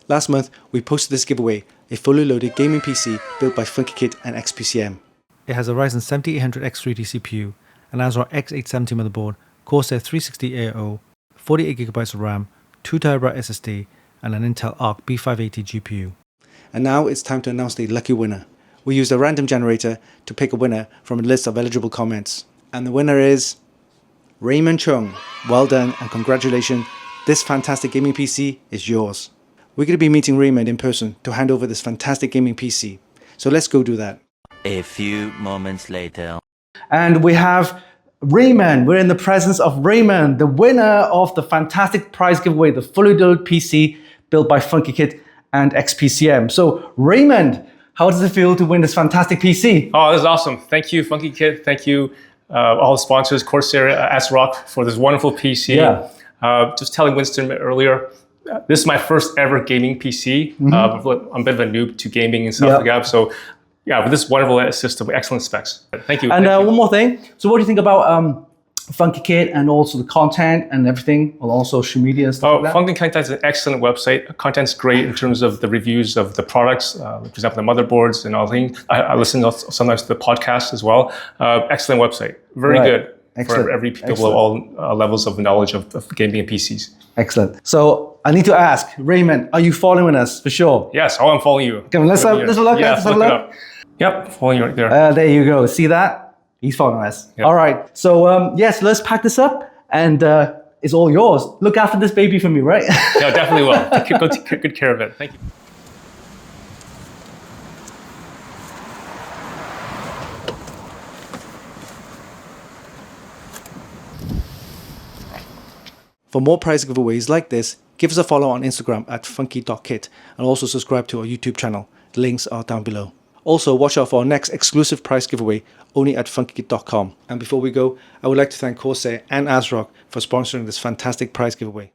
Last month, we posted this giveaway, a fully loaded gaming PC built by Funkykit and XPCM. It has a Ryzen 7800X3D CPU, an ASRock X870 motherboard, Corsair 360AO, 48GB of RAM, 2TB SSD, and an Intel Arc B580 GPU. And now it's time to announce the lucky winner. We used a random generator to pick a winner from a list of eligible comments. And the winner is Raymond Chung. Well done and congratulations. This fantastic gaming PC is yours. We're going to be meeting Raymond in person to hand over this fantastic gaming PC. So let's go do that. A few moments later. And we have Raymond. We're in the presence of Raymond, the winner of the fantastic prize giveaway, the fully loaded PC built by Funkykit and XPCM. So Raymond, how does it feel to win this fantastic PC? Oh, this is awesome. Thank you, Funkykit. Thank you, all the sponsors, Corsair, ASRock, for this wonderful PC. Yeah. Just telling Winston earlier, this is my first ever gaming PC. I'm a bit of a noob to gaming and stuff like that. So yeah, but this wonderful system, excellent specs. Thank you. And Thank you. one more thing. So what do you think about Funkykit and also the content and everything, and also social media and stuff like that? Funkykit is an excellent website. Content's great in terms of the reviews of the products, for example, the motherboards and all things. I listen sometimes to the podcast as well. Excellent website. Very good. Excellent. For every people of all levels of knowledge of gaming and PCs. Excellent. So I need to ask, Raymond, are you following us for sure? Yes, I'm following you. Okay, let's have a look. Yeah, look it up. Yep, following you right there. There you go. See that? He's following us. Yep. All right. So yes, let's pack this up and it's all yours. Look after this baby for me, right? Yeah, definitely will. Go take good care of it. Thank you. For more prize giveaways like this, give us a follow on Instagram at funky.kit and also subscribe to our YouTube channel. The links are down below. Also, watch out for our next exclusive prize giveaway only at funkykit.com. And before we go, I would like to thank Corsair and ASRock for sponsoring this fantastic prize giveaway.